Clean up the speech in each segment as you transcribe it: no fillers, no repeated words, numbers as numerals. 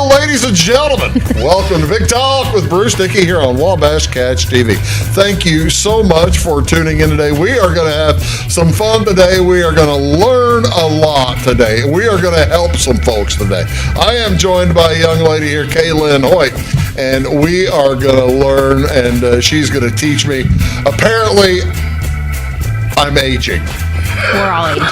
ladies and gentlemen. Welcome to Big Talk with Bruce Dickey here on Wabash Catch TV. Thank you so much for tuning in today. We are going to have some fun today. We are going to learn a lot today. We are going to help some folks today. I am joined by a young lady here, Kae Lynn Hoyt, and we are going to learn, and she's going to teach me. Apparently, I'm aging. We're all aging.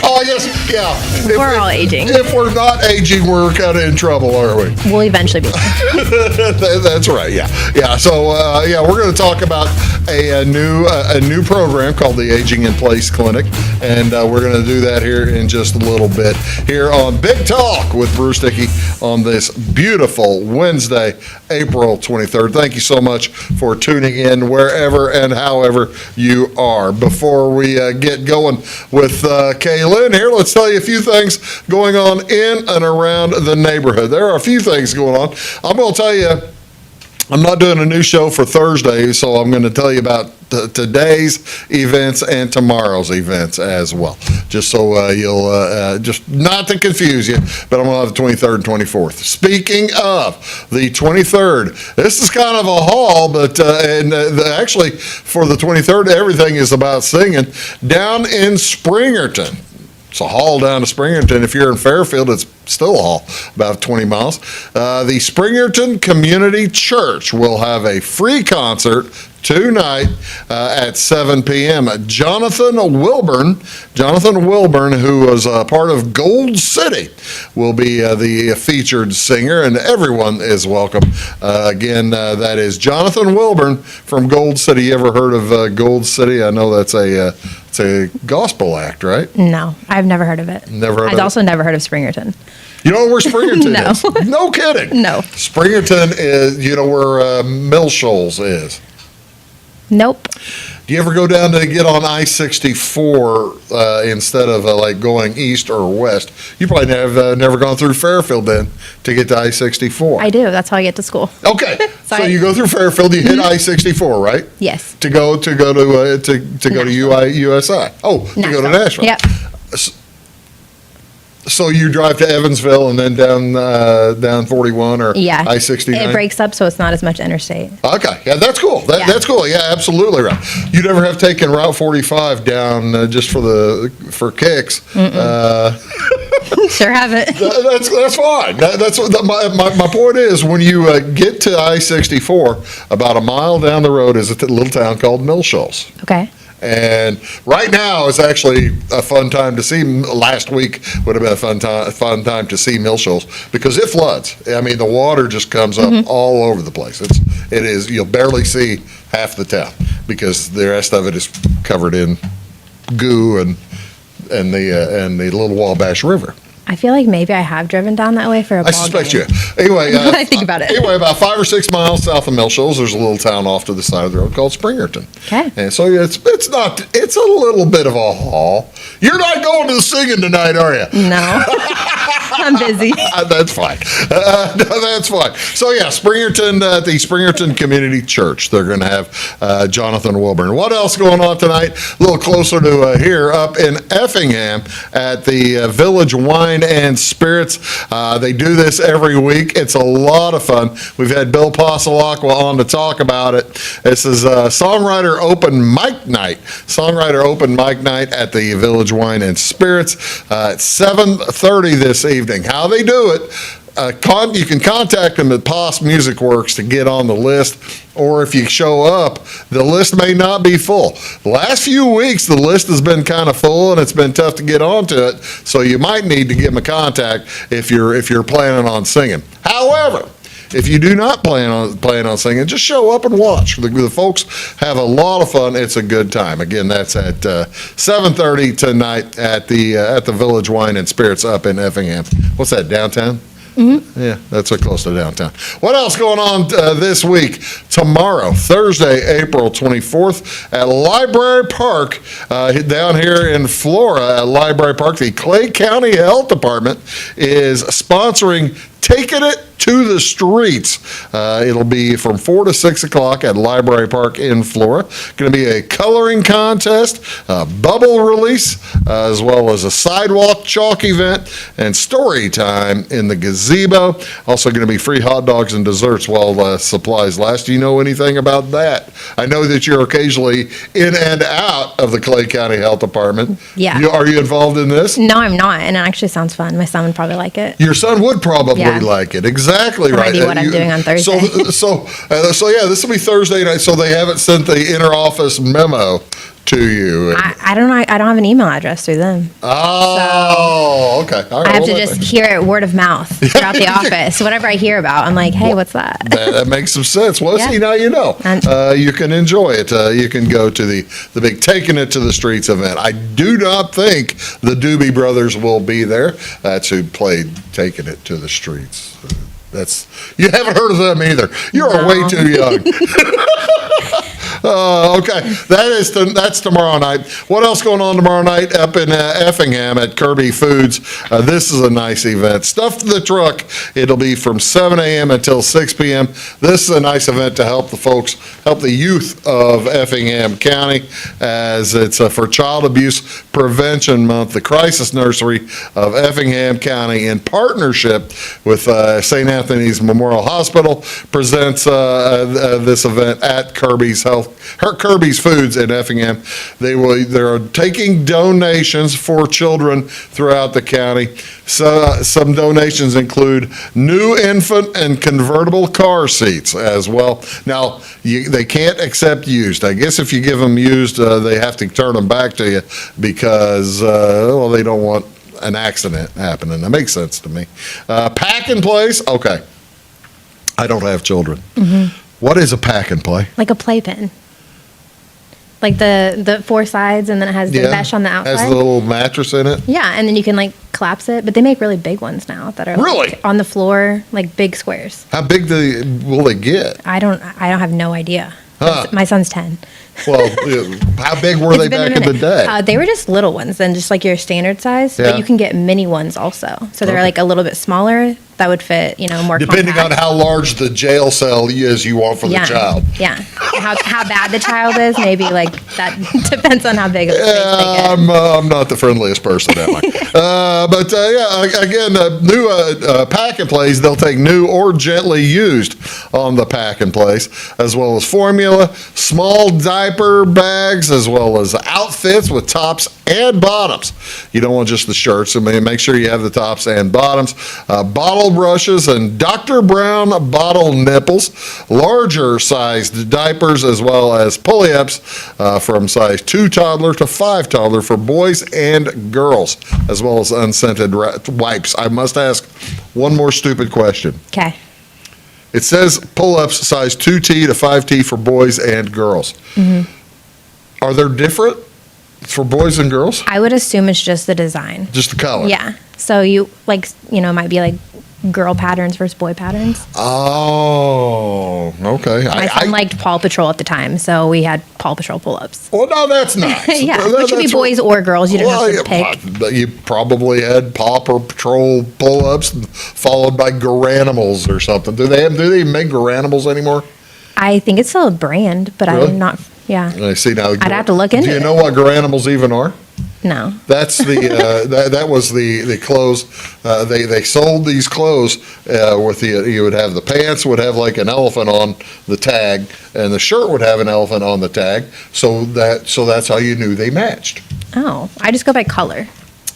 Oh, yes, yeah. We're all aging. If we're not aging, we're kind of in trouble, aren't we? We'll eventually be. That's right, yeah. Yeah, so, we're going to talk about a new program called the Aging in Place Clinic, and we're going to do that here in just a little bit here on Big Talk with Bruce Dickey on this beautiful Wednesday, April 23rd. Thank you so much for tuning in wherever and however you are. Before we get going with Kae Lynn here, let's tell you a few things going on in and around the neighborhood. There are a few things going on. I'm going to tell you, I'm not doing a new show for Thursday, so I'm going to tell you about today's events and tomorrow's events as well. Just so you'll, just not to confuse you, but I'm going to have the 23rd and 24th. Speaking of the 23rd, this is kind of a haul, but actually for the 23rd, everything is about singing down in Springerton. It's a haul down to Springerton. If you're in Fairfield, it's still a haul, about 20 miles. The Springerton Community Church will have a free concert tonight at 7 p.m. Jonathan Wilburn, who was part of Gold City, will be the featured singer, and everyone is welcome. Again, that is Jonathan Wilburn from Gold City. You ever heard of Gold City? I know that's it's a gospel act, right? No, I've never heard of it. Never heard of it? I've also never heard of Springerton. You know where Springerton No. is? No kidding. No. Springerton is, you know where Mill Shoals is? Nope. Do you ever go down to get on I-64 instead of like going east or west? You probably have never gone through Fairfield then to get to I-64. I do. That's how I get to school. Okay, so Sorry. you go through Fairfield, you hit I-64, right? Yes. To go to USI. Oh, to go to Nashville. Yep. So you drive to Evansville and then down 41 or Yeah. I-69? It breaks up, so it's not as much interstate. Okay, yeah, that's cool. Yeah. That's cool. Yeah, absolutely right. You never have taken Route 45 down just for kicks. Sure haven't. That's fine. That's what my point is. When you get to I-64, about a mile down the road is a little town called Mill Shoals. Okay. And right now is actually a fun time to see. Last week would have been a fun time to see Mill Shoals because it floods. I mean, the water just comes up all over the place. It is, you'll barely see half the town because the rest of it is covered in goo and the Little Wabash River. I feel like maybe I have driven down that way for a ball I suspect game. you. Anyway, I think about it. Anyway, about 5 or 6 miles south of Mill Shoals, there's a little town off to the side of the road called Springerton. Okay. And so it's a little bit of a haul. You're not going to the singing tonight, are you? No. I'm busy. That's fine. That's fine. So yeah, Springerton, the Springerton Community Church. They're going to have Jonathan Wilburn. What else going on tonight? A little closer to here, up in Effingham at the Village Wine and Spirits. They do this every week. It's a lot of fun. We've had Bill Passalacqua on to talk about it. This is Songwriter Open Mic Night. Songwriter Open Mic Night at the Village Wine and Spirits at 7:30 this evening. How they do it, you can contact them at Poss Music Works to get on the list, or if you show up, the list may not be full. The last few weeks, the list has been kind of full, and it's been tough to get onto it, so you might need to give them a contact if you're planning on singing. However, if you do not plan on singing, just show up and watch. The folks have a lot of fun. It's a good time. Again, that's at 7:30 tonight at the Village Wine and Spirits up in Effingham. What's that, downtown? Mm-hmm. Yeah, that's so close to downtown. What else going on this week? Tomorrow, Thursday, April 24th, at Library Park, down here in Flora, at Library Park, the Clay County Health Department is sponsoring Taking It to the Streets. It'll be from 4 to 6 o'clock at Library Park in Flora. Going to be a coloring contest, a bubble release, as well as a sidewalk chalk event, and story time in the gazebo. Also going to be free hot dogs and desserts while supplies last. Do you know anything about that? I know that you're occasionally in and out of the Clay County Health Department. Yeah. Are you involved in this? No, I'm not, and it actually sounds fun. My son would probably like it. Your son would probably Yeah. like it. Exactly That right. might be what I'm doing on Thursday. So yeah, this will be Thursday night. So they haven't sent the inter-office memo to you. I don't know. I don't have an email address through them. Oh, okay. All right. I have well, to just hear it word of mouth throughout the office. Whatever I hear about, I'm like, hey, what's that? that makes some sense. Well, Yeah. see, now you know. And- You can enjoy it. You can go to the big Taking It to the Streets event. I do not think the Doobie Brothers will be there. That's who played Taking It to the Streets. You haven't heard of them either. You're No. way too young. Okay, that's tomorrow night. What else going on tomorrow night up in Effingham at Kirby Foods? This is a nice event. Stuff the Truck. It'll be from 7 a.m. until 6 p.m. This is a nice event to help the youth of Effingham County, as it's for Child Abuse Prevention Month. The Crisis Nursery of Effingham County, in partnership with St. Anthony's Memorial Hospital, presents this event at Kirby's Foods in Effingham. They're taking donations for children throughout the county. So some donations include new infant and convertible car seats as well. Now, they can't accept used. I guess if you give them used, they have to turn them back to you because, they don't want an accident happening. That makes sense to me. Pack and Place. Okay. I don't have children. Mm-hmm. What is a pack and play? Like a playpen. Like the four sides, and then it has the mesh on the outside. Has the little mattress in it? Yeah, and then you can like collapse it. But they make really big ones now that are Really? like, on the floor, like big squares. How big will they get? I don't have no idea. Huh. My son's 10. Well, how big were they It's been a back in the minute. day? They were just little ones, and just like your standard size. Yeah. But you can get mini ones also. So they're Okay. like a little bit smaller. That would fit, more Depending on compact. how large the jail cell is you want for the child. Yeah. How bad the child is, maybe like that depends on how big of a space they get. I'm not the friendliest person, am I? Again, new pack and plays. They'll take new or gently used on the pack and place, as well as formula, small diaper bags, as well as outfits with tops and bottoms. You don't want just the shirts. So make sure you have the tops and bottoms. Bottle brushes and Dr. Brown bottle nipples, larger sized diapers, as well as pulley-ups from size 2 toddler to 5 toddler for boys and girls, as well as unscented wipes. I must ask one more stupid question. Okay. It says pull-ups size 2T to 5T for boys and girls. Mm-hmm. Are there different for boys and girls? I would assume it's just the design. Just the color? Yeah. So you it might be like girl patterns versus boy patterns. Oh, okay. My son liked Paw Patrol at the time, so we had Paw Patrol pull-ups. Well, no, that's nice. Yeah, which could be That's boys or girls. You didn't have to pick. You probably had Paw Patrol pull-ups followed by Garanimals or something. Do they even make Garanimals anymore? I think it's still a brand, but Really? I'm not. Yeah. I see now. I'd have to look into Do you it. know what Garanimals even are? No. That's the that was the clothes. They sold these clothes with you would have the pants would have like an elephant on the tag, and the shirt would have an elephant on the tag. So that's how you knew they matched. Oh, I just go by color.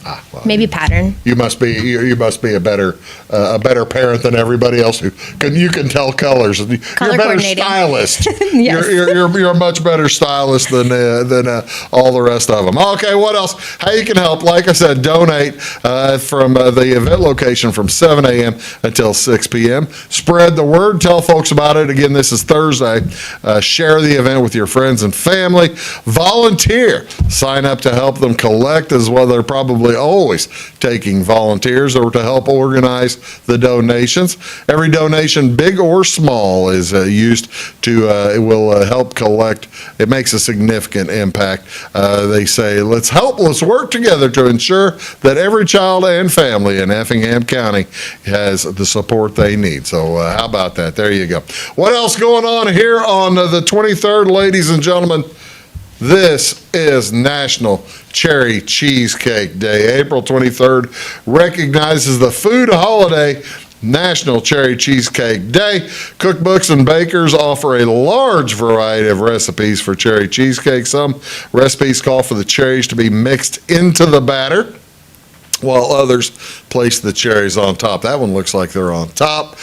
Well, Maybe pattern. you must be a better parent than everybody else who you can tell colors. You're a better coordinating. stylist. Yes. You're a much better stylist than all the rest of them. Okay, what else? How you can help? Like I said, donate from the event location from 7 a.m. until 6 p.m. Spread the word. Tell folks about it. Again, this is Thursday. Share the event with your friends and family. Volunteer. Sign up to help them collect as well. They're probably usually always taking volunteers or to help organize the donations. Every donation, big or small, is used to, it will help collect. It makes a significant impact. They say, let's work together to ensure that every child and family in Effingham County has the support they need. So how about that? There you go. What else going on here on the 23rd, ladies and gentlemen? This is National Cherry Cheesecake Day. April 23rd recognizes the food holiday, National Cherry Cheesecake Day. Cookbooks and bakers offer a large variety of recipes for cherry cheesecake. Some recipes call for the cherries to be mixed into the batter, while others place the cherries on top. That one looks like they're on top.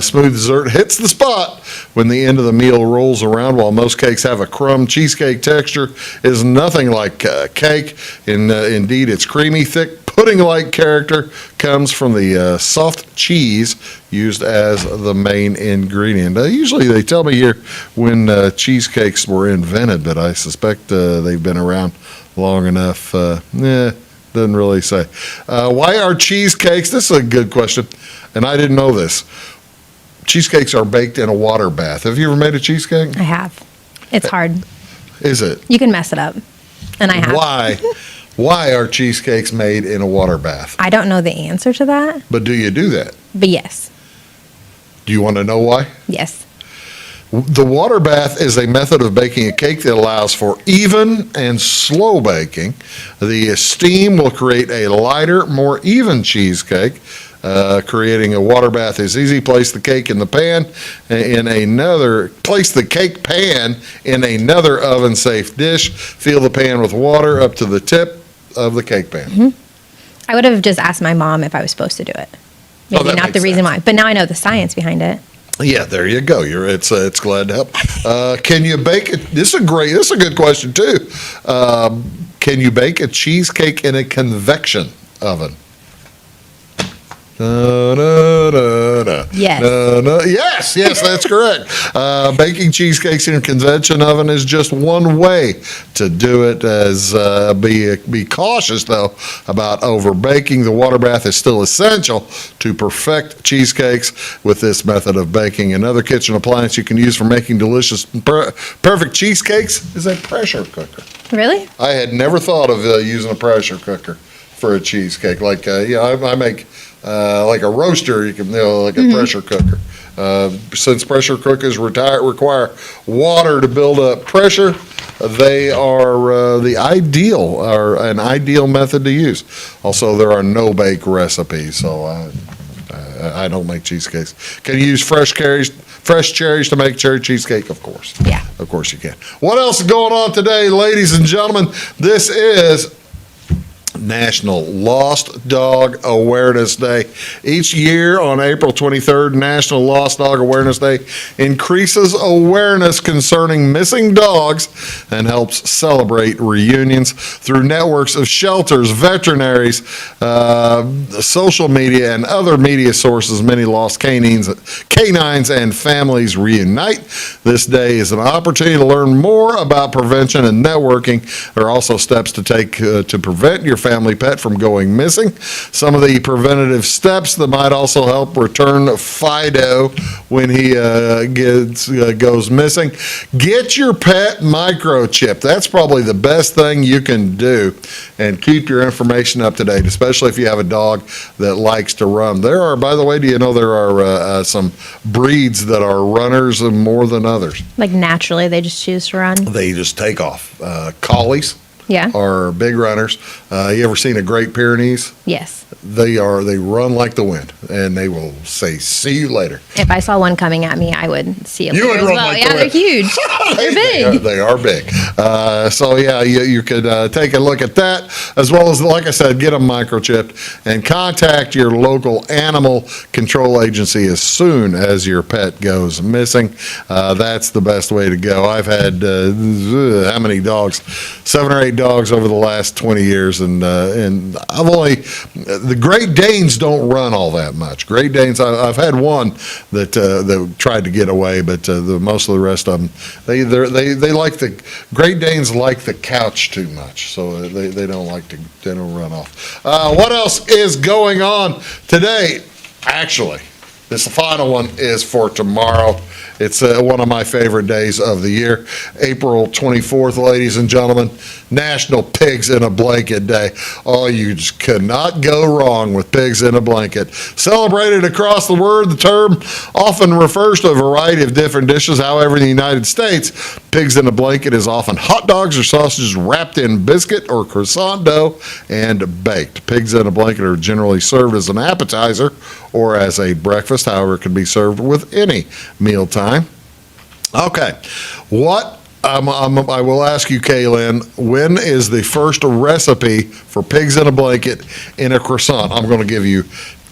Smooth dessert hits the spot when the end of the meal rolls around. While most cakes have a crumb, cheesecake texture is nothing like cake. Indeed, its creamy, thick, pudding-like character comes from the soft cheese used as the main ingredient. Usually they tell me here when cheesecakes were invented, but I suspect they've been around long enough. Doesn't really say. Why are cheesecakes? This is a good question, and I didn't know this. Cheesecakes are baked in a water bath. Have you ever made a cheesecake? I have. It's hard. Is it? You can mess it up, and I have. Why? Why are cheesecakes made in a water bath? I don't know the answer to that, But do you do that? but yes. Do you want to know why? Yes. The water bath is a method of baking a cake that allows for even and slow baking. The steam will create a lighter, more even cheesecake. Creating a water bath is easy. Place the cake pan in another oven-safe dish. Fill the pan with water up to the tip of the cake pan. Mm-hmm. I would have just asked my mom if I was supposed to do it. Maybe that not makes the reason sense. why, but now I know the science behind it. Yeah, there you go. It's glad to help. Can you bake it? This is a good question too. Can you bake a cheesecake in a convection oven? Yes. Yes, that's correct. Baking cheesecakes in a convection oven is just one way to do it. Be cautious though about over baking. The water bath is still essential to perfect cheesecakes with this method of baking. Another kitchen appliance you can use for making delicious, perfect cheesecakes is a pressure cooker. Really? I had never thought of using a pressure cooker for a cheesecake. I make like a roaster, like a pressure cooker. Since pressure cookers require water to build up pressure, they are an ideal method to use. Also, there are no bake recipes, so I don't make cheesecakes. Can you use fresh cherries to make cherry cheesecake? Of course. Yeah. Of course you can. What else is going on today, ladies and gentlemen? This is National Lost Dog Awareness Day. Each year on April 23rd, National Lost Dog Awareness Day increases awareness concerning missing dogs and helps celebrate reunions through networks of shelters, veterinaries, social media, and other media sources. Many lost canines and families reunite. This day is an opportunity to learn more about prevention and networking. There are also steps to take to prevent your family pet from going missing. Some of the preventative steps that might also help return Fido when he goes missing. Get your pet microchipped. That's probably the best thing you can do, and keep your information up to date, especially if you have a dog that likes to run. There are, by the way, do you know there are some breeds that are runners more than others? Like naturally, they just choose to run. They just take off. Collies Yeah. are big runners. You ever seen a Great Pyrenees? Yes. They run like the wind, and they will say, "See you later." If I saw one coming at me, I would see them. You would as run well. like Yeah, the they're wind. huge. They're big. They are big. So yeah, you could take a look at that, as well as, like I said, get them microchipped and contact your local animal control agency as soon as your pet goes missing. That's the best way to go. I've had how many dogs? 7 or 8 dogs over the last 20 years, and I've only The Great Danes don't run all that much. Great Danes, I've had one that tried to get away, but most of the rest of them, they like Great Danes like the couch too much, so they don't run off. What else is going on today? Actually, the final one is for tomorrow. It's one of my favorite days of the year. April 24th, ladies and gentlemen, National Pigs in a Blanket Day. Oh, you just cannot go wrong with pigs in a blanket. Celebrated across the world, the term often refers to a variety of different dishes. However, in the United States, pigs in a blanket is often hot dogs or sausages wrapped in biscuit or croissant dough and baked. Pigs in a blanket are generally served as an appetizer or as a breakfast. However, it can be served with any mealtime. Okay, I will ask you, Kae Lynn, when is the first recipe for pigs in a blanket in a croissant? I'm going to give you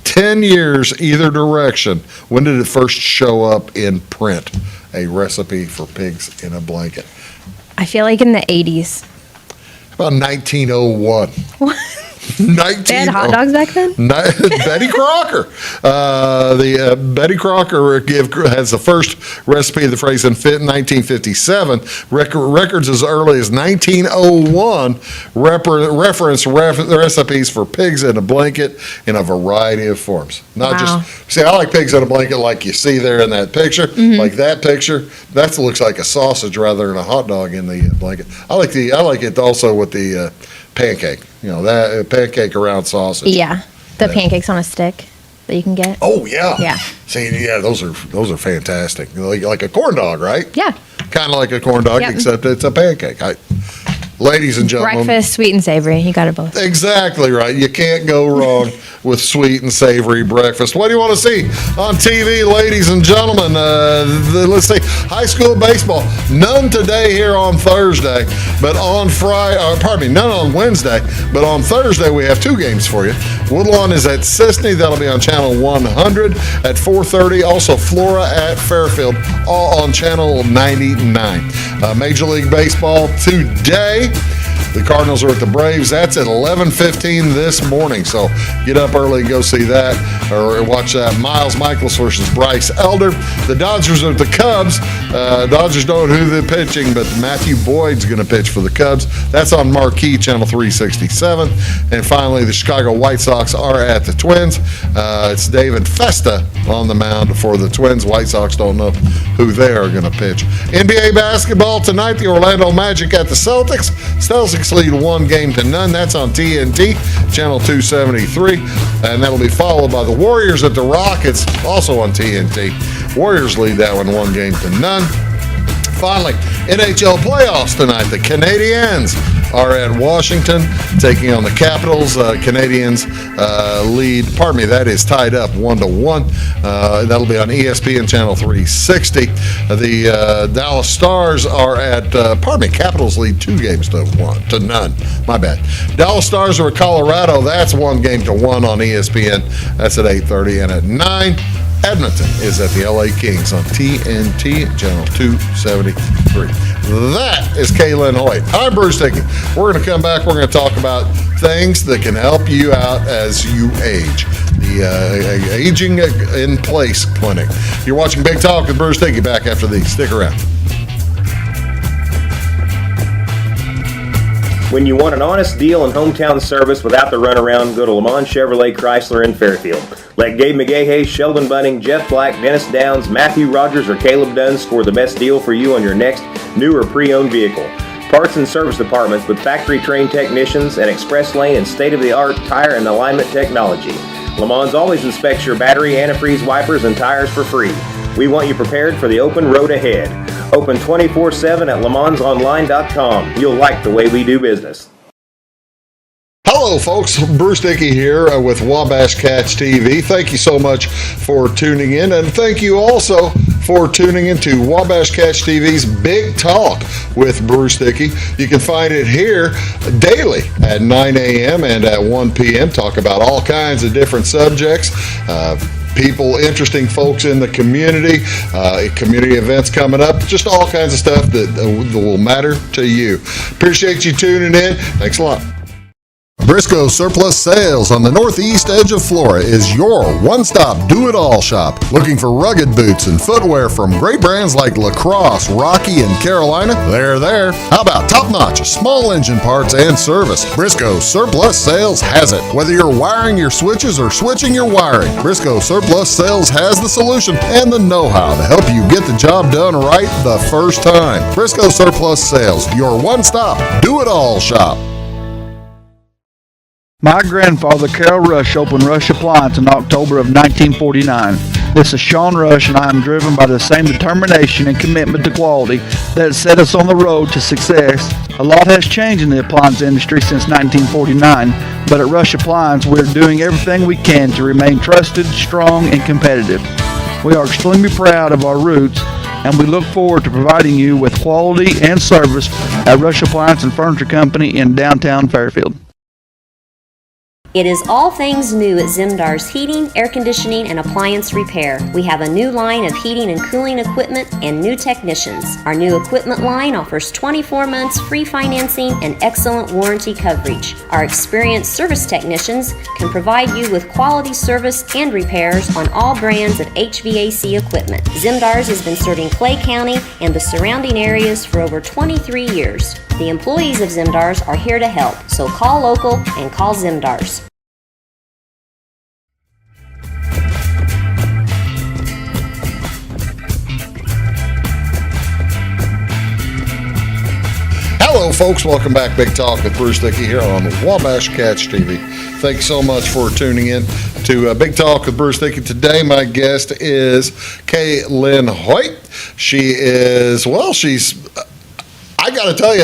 10 years either direction. When did it first show up in print, a recipe for pigs in a blanket? I feel like in the 80s. About 1901. What? They had hot dogs back then? Betty Crocker. Betty Crocker has the first recipe of the phrase in 1957. Records as early as 1901 reference recipes for pigs in a blanket in a variety of forms. See, I like pigs in a blanket like you see there in that picture. Mm-hmm. Like that picture, that looks like a sausage rather than a hot dog in the blanket. I like it also with the pancake, that pancake around sausage. Yeah, the pancakes on a stick that you can get. Oh yeah. Yeah. See, those are fantastic. Like a corn dog, right? Yeah. Kind of like a corn dog, except it's a pancake. Ladies and gentlemen. Breakfast, sweet and savory. You got it both. Exactly right. You can't go wrong with sweet and savory breakfast. What do you want to see on TV, ladies and gentlemen? Let's see. High school baseball. None today here on Thursday, but on none on Wednesday, but on Thursday we have two games for you. Woodlawn is at Sisney. That'll be on Channel 100 at 4:30. Also Flora at Fairfield, all on Channel 99. Major League Baseball today. The Cardinals are at the Braves. That's at 11:15 this morning. So get up early and go see that or watch that. Miles Michaels versus Bryce Elder. The Dodgers are at the Cubs. Dodgers don't know who they're pitching, but Matthew Boyd's going to pitch for the Cubs. That's on Marquee, Channel 367. And finally, the Chicago White Sox are at the Twins. It's David Festa on the mound for the Twins. White Sox don't know who they are going to pitch. NBA basketball tonight, the Orlando Magic at the Celtics. Celtics lead 1-0. That's on TNT, Channel 273. And that'll be followed by the Warriors at the Rockets, also on TNT. Warriors lead that one 1-0. Finally, NHL playoffs tonight. The Canadiens are at Washington taking on the Capitals. Canadiens that is tied up 1-1. That'll be on ESPN Channel 360. The Dallas Stars are at, Capitals lead 2-0. My bad. Dallas Stars are at Colorado. That's 1-1 on ESPN. That's at 8:30. And at 9, Edmonton is at the LA Kings on TNT, Channel 273. That is Kae Lynn Hoyt. I'm Bruce Dickey. We're going to come back. We're going to talk about things that can help you out as you age. The Aging in Place Clinic. You're watching Big Talk with Bruce Dickey. Back after these. Stick around. When you want an honest deal and hometown service without the runaround, go to Lamont Chevrolet Chrysler in Fairfield. Let Gabe McGahey, Sheldon Bunning, Jeff Black, Dennis Downs, Matthew Rogers, or Caleb Dunn score the best deal for you on your next new or pre-owned vehicle. Parts and service departments with factory-trained technicians and express lane and state-of-the-art tire and alignment technology. Lamont always inspects your battery, antifreeze, wipers, and tires for free. We want you prepared for the open road ahead. Open 24/7 at LeMansOnline.com. You'll like the way we do business. Hello, folks. Bruce Dickey here with Wabash Catch TV. Thank you so much for tuning in, and thank you also for tuning into Wabash Catch TV's Big Talk with Bruce Dickey. You can find it here daily at 9 a.m. and at 1 p.m. Talk about all kinds of different subjects. People, interesting folks in the community, community events coming up, just all kinds of stuff that will matter to you. Appreciate you tuning in. Thanks a lot. Briscoe Surplus Sales on the northeast edge of Flora is your one-stop do-it-all shop. Looking for rugged boots and footwear from great brands like Lacrosse, Rocky, and Carolina? They're there. How about top-notch small engine parts and service? Briscoe Surplus Sales has it. Whether you're wiring your switches or switching your wiring, Briscoe Surplus Sales has the solution and the know-how to help you get the job done right the first time. Briscoe Surplus Sales, your one-stop do-it-all shop. My grandfather, Carol Rush, opened Rush Appliance in October of 1949. This is Sean Rush, and I am driven by the same determination and commitment to quality that has set us on the road to success. A lot has changed in the appliance industry since 1949, but at Rush Appliance, we're doing everything we can to remain trusted, strong, and competitive. We are extremely proud of our roots, and we look forward to providing you with quality and service at Rush Appliance and Furniture Company in downtown Fairfield. It is all things new at Zimdar's Heating, Air Conditioning, and Appliance Repair. We have a new line of heating and cooling equipment and new technicians. Our new equipment line offers 24 months free financing and excellent warranty coverage. Our experienced service technicians can provide you with quality service and repairs on all brands of HVAC equipment. Zimdar's has been serving Clay County and the surrounding areas for over 23 years. The employees of Zimdar's are here to help, so call local and call Zimdar's. Hello, folks. Welcome back. Big Talk with Bruce Dickey here on Wabash Catch TV. Thanks so much for tuning in to Big Talk with Bruce Dickey. Today, my guest is Kae Lynn Hoyt. She is, well, I got to tell you,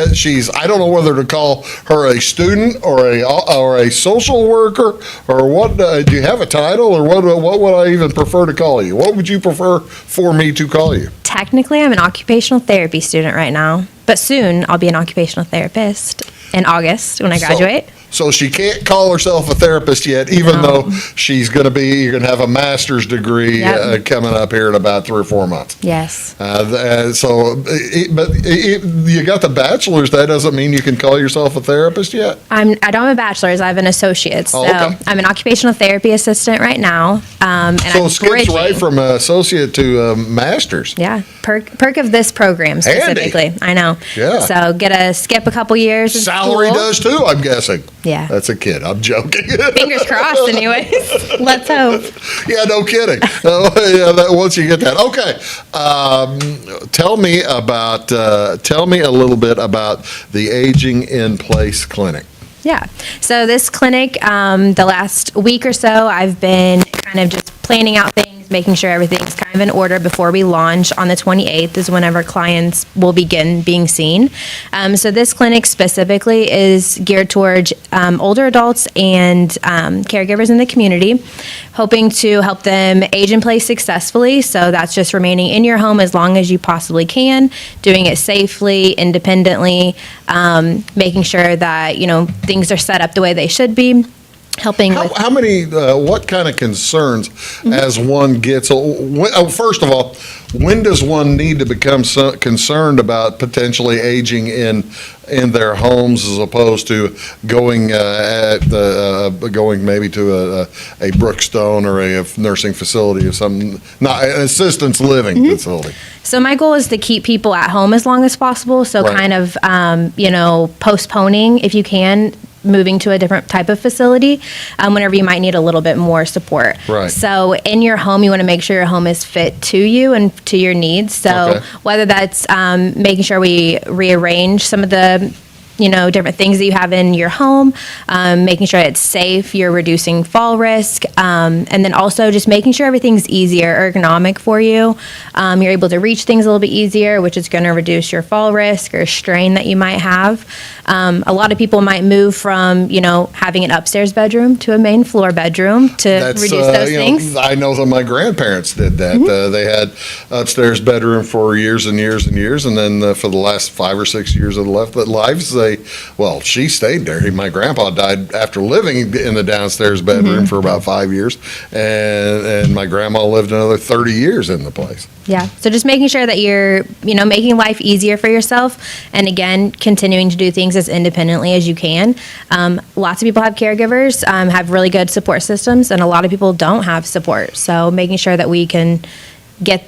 I don't know whether to call her a student or a social worker or what. Do you have a title, or what would I even prefer to call you? What would you prefer for me to call you? Technically, I'm an occupational therapy student right now, but soon I'll be an occupational therapist in August when I graduate. So she can't call herself a therapist yet, even though you're going to have a master's degree coming up here in about 3 or 4 months. Yes. But you got the bachelor's. That doesn't mean you can call yourself a therapist yet? I don't have a bachelor's. I have an associate's. So okay. I'm an occupational therapy assistant right now. And so it skips right from associate to master's. Yeah. Perk of this program specifically. Handy. I know. Yeah. So skip a couple years in Salary school. does too, I'm guessing. Yeah. That's a kid. I'm joking. Fingers crossed, anyways. Let's hope. Yeah, no kidding. Once you get that. Okay. Tell me a little bit about the Aging in Place Clinic. Yeah. So this clinic, the last week or so, I've been kind of just planning out things, making sure everything's kind of in order before we launch on the 28th is whenever clients will begin being seen. So this clinic specifically is geared towards older adults and caregivers in the community, hoping to help them age in place successfully. So that's just remaining in your home as long as you possibly can, doing it safely, independently, making sure that, things are set up the way they should be. Helping with how many, what kind of concerns as one gets, first of all, when does one need to become concerned about potentially aging in their homes as opposed to going maybe to a Brookstone or a nursing facility or something, not an assistance living facility? So my goal is to keep people at home as long as possible. So Right. kind of, postponing, if you can, moving to a different type of facility whenever you might need a little bit more support. Right. So in your home, you want to make sure your home is fit to you and to your needs. So Okay. whether that's making sure we rearrange some of the different things that you have in your home, making sure it's safe, you're reducing fall risk, and then also just making sure everything's easier, ergonomic for you. You're able to reach things a little bit easier, which is going to reduce your fall risk or strain that you might have. A lot of people might move from, having an upstairs bedroom to a main floor bedroom to reduce those things. I know that my grandparents did that. They had upstairs bedroom for years and years and years, and then for the last 5 or 6 years of their lives, she stayed there. My grandpa died after living in the downstairs bedroom for about 5 years, and my grandma lived another 30 years in the place. Yeah. So just making sure that you're, making life easier for yourself, and again, continuing to do things as independently as you can. Lots of people have caregivers, have really good support systems, and a lot of people don't have support. So making sure that we can get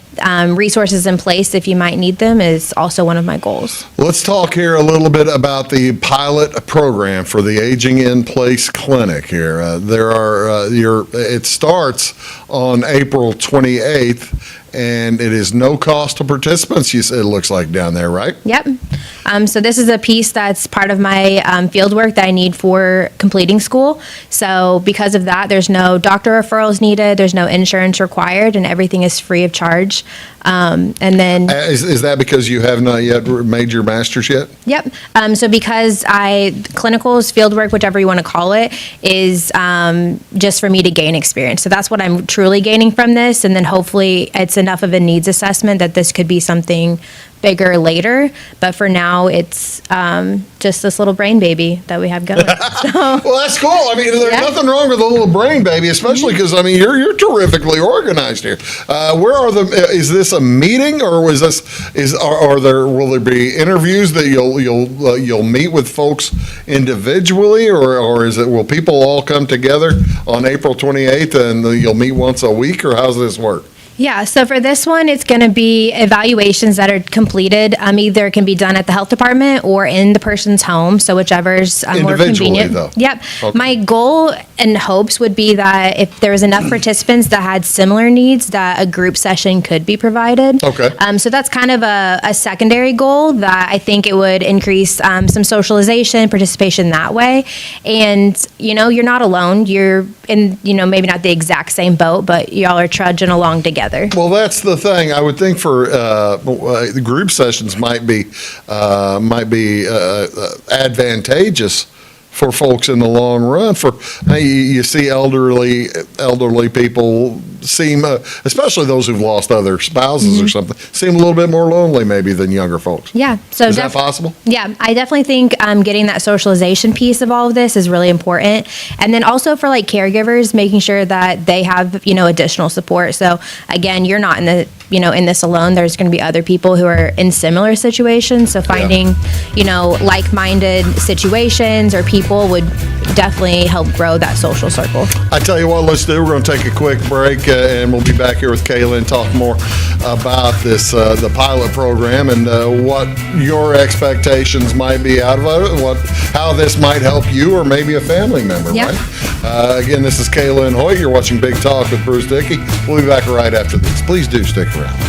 resources in place if you might need them is also one of my goals. Let's talk here a little bit about the pilot program for the Aging in Place Clinic here. It starts on April 28th, and it is no cost to participants, it looks like down there, right? Yep. So this is a piece that's part of my field work that I need for completing school. So because of that, there's no doctor referrals needed, there's no insurance required, and everything is free of charge. And then is that because you have not yet made your master's yet? Yep. So because clinicals, field work, whichever you want to call it, is just for me to gain experience. So that's what I'm truly gaining from this. And then hopefully it's enough of a needs assessment that this could be something bigger later. But for now, it's just this little brain baby that we have going. So, well, that's cool. I mean, there's nothing wrong with a little brain baby, especially because you're terrifically organized here. Is this a meeting, or will there be interviews that you'll meet with folks individually, or will people all come together on April 28th and you'll meet once a week, or how's this work? Yeah, so for this one, it's going to be evaluations that are completed. Either can be done at the health department or in the person's home, so whichever's more convenient. Though. Yep. Okay. My goal and hopes would be that if there was enough participants that had similar needs, that a group session could be provided. Okay. So that's kind of a secondary goal that I think it would increase some socialization, participation that way. And, you're not alone. You're in, maybe not the exact same boat, but y'all are trudging along together. Well, that's the thing. I would think for the group sessions might be advantageous for folks in the long run. You see elderly people seem, especially those who've lost other spouses or something, seem a little bit more lonely maybe than younger folks. Yeah. So is that possible? Yeah, I definitely think getting that socialization piece of all of this is really important. And then also for caregivers, making sure that they have, additional support. So again, you're not in this alone. There's going to be other people who are in similar situations. So finding, like-minded situations or people would definitely help grow that social circle. I tell you what, let's do. We're going to take a quick break, and we'll be back here with Kae Lynn, talk more about this, the pilot program, and what your expectations might be out of it, and how this might help you or maybe a family member. Yeah. Right? Again, this is Kae Lynn Hoyt. You're watching Big Talk with Bruce Dickey. We'll be back right after this. Please do stick around.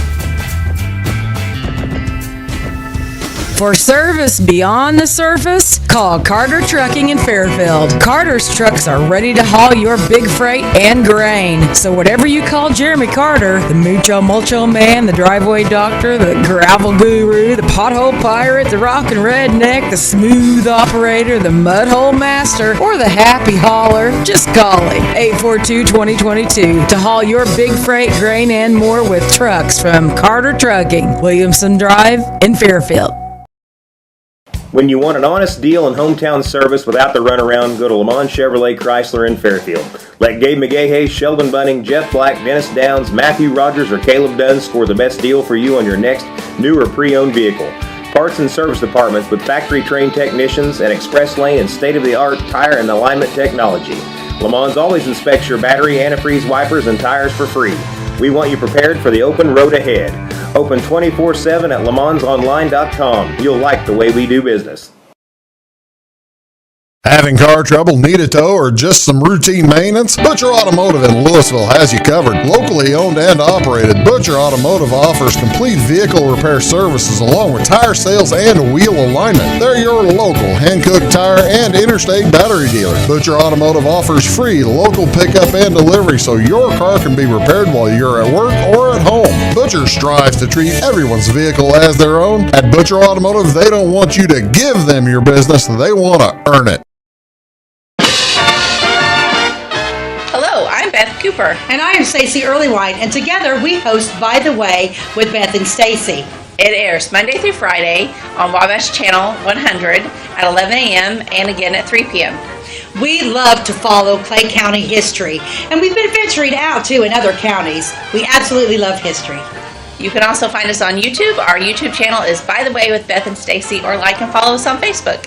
For service beyond the surface, call Carter Trucking in Fairfield. Carter's trucks are ready to haul your big freight and grain. So whatever you call Jeremy Carter, the Mucho Mulcho Man, the driveway doctor, the gravel guru, the pothole pirate, the rockin' redneck, the smooth operator, the mudhole master, or the happy hauler, just call him. 842-2022 to haul your big freight, grain, and more with trucks from Carter Trucking, Williamson Drive in Fairfield. When you want an honest deal and hometown service without the runaround, go to Lamont Chevrolet Chrysler in Fairfield. Let Gabe McGahey, Sheldon Bunning, Jeff Black, Dennis Downs, Matthew Rogers, or Caleb Dunn score the best deal for you on your next new or pre-owned vehicle. Parts and service departments with factory-trained technicians and express lane and state-of-the-art tire and alignment technology. Lamont always inspects your battery, antifreeze, wipers, and tires for free. We want you prepared for the open road ahead. Open 24/7 at LeMansOnline.com. You'll like the way we do business. Having car trouble, need a tow, or just some routine maintenance? Butcher Automotive in Louisville has you covered. Locally owned and operated, Butcher Automotive offers complete vehicle repair services along with tire sales and wheel alignment. They're your local hand-cooked tire and interstate battery dealer. Butcher Automotive offers free local pickup and delivery so your car can be repaired while you're at work or at home. Butcher strives to treat everyone's vehicle as their own. At Butcher Automotive, they don't want you to give them your business, they want to earn it. I'm Beth Cooper. And I am Stacey Earlywine, and together we host By the Way with Beth and Stacey. It airs Monday through Friday on Wabash Channel 100 at 11 a.m. and again at 3 p.m. We love to follow Clay County history, and we've been venturing out too in other counties. We absolutely love history. You can also find us on YouTube. Our YouTube channel is By the Way with Beth and Stacy, or like and follow us on Facebook.